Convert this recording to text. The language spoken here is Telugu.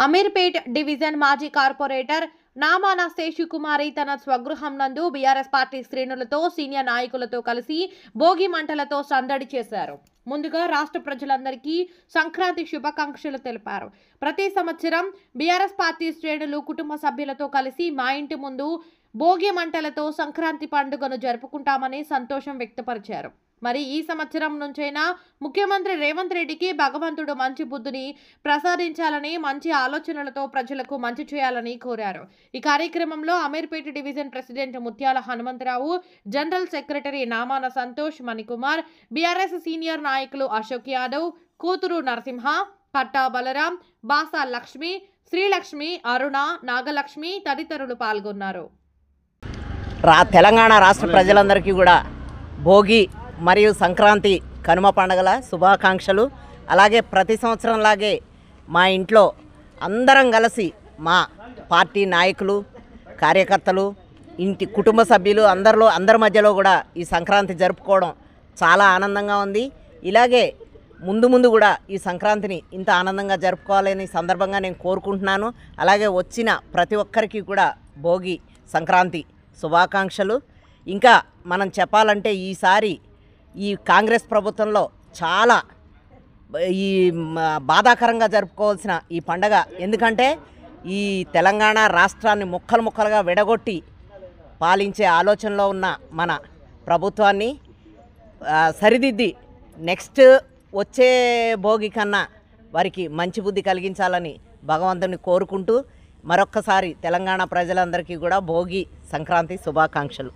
అమీర్పేట్ డివిజన్ మాజీ కార్పొరేటర్ నామాన శేషుకుమారి తన స్వగృహం నందు బీఆర్ఎస్ పార్టీ శ్రేణులతో సీనియర్ నాయకులతో కలిసి భోగి మంటలతో సందడి చేశారు. ముందుగా రాష్ట్ర ప్రజలందరికీ సంక్రాంతి శుభాకాంక్షలు తెలిపారు. ప్రతి సంవత్సరం బీఆర్ఎస్ పార్టీ శ్రేణులు కుటుంబ సభ్యులతో కలిసి మా ఇంటి ముందు భోగి మంటలతో సంక్రాంతి పండుగను జరుపుకుంటామని సంతోషం వ్యక్తపరిచారు. మరి ఈ సంవత్సరం నుంచైనా ముఖ్యమంత్రి రేవంత్ రెడ్డికి భగవంతుడు మంచి బుద్ధిని ప్రసాదించాలని, మంచి ఆలోచనలతో ప్రజలకు మంచి చేయాలని కోరారు. ఈ కార్యక్రమంలో Ameerpet division president Mutyala Hanumantharao, general secretary Namana Santosh Manikumar, BRS senior నాయకులు అశోక్ యాదవ్, కూతురు నరసింహ, పట్టా బలరాం, బాసా లక్ష్మి, శ్రీలక్ష్మి, అరుణ, నాగలక్ష్మి తదితరులు పాల్గొన్నారు. తెలంగాణ రాష్ట్ర ప్రజలందరికీ కూడా భోగి మరియు సంక్రాంతి కనుమ పండుగల శుభాకాంక్షలు. అలాగే ప్రతి సంవత్సరంలాగే మా ఇంట్లో అందరం కలిసి మా పార్టీ నాయకులు, కార్యకర్తలు, ఇంటి కుటుంబ సభ్యులు అందరి మధ్యలో కూడా ఈ సంక్రాంతి జరుపుకోవడం చాలా ఆనందంగా ఉంది. ఇలాగే ముందు కూడా ఈ సంక్రాంతిని ఇంత ఆనందంగా జరుపుకోవాలని సందర్భంగా నేను కోరుకుంటున్నాను. అలాగే వచ్చిన ప్రతి ఒక్కరికి కూడా భోగి సంక్రాంతి శుభాకాంక్షలు. ఇంకా మనం చెప్పాలంటే ఈసారి ఈ కాంగ్రెస్ ప్రభుత్వంలో చాలా ఈ బాధాకరంగా జరుపుకోవాల్సిన ఈ పండగ. ఎందుకంటే ఈ తెలంగాణ రాష్ట్రాన్ని ముక్కలుగా విడగొట్టి పాలించే ఆలోచనలో ఉన్న మన ప్రభుత్వాన్ని సరిదిద్ది నెక్స్ట్ వచ్చే భోగి కన్నా వారికి మంచి బుద్ధి కలిగించాలని భగవంతుని కోరుకుంటూ మరొక్కసారి తెలంగాణ ప్రజలందరికీ కూడా భోగి సంక్రాంతి శుభాకాంక్షలు.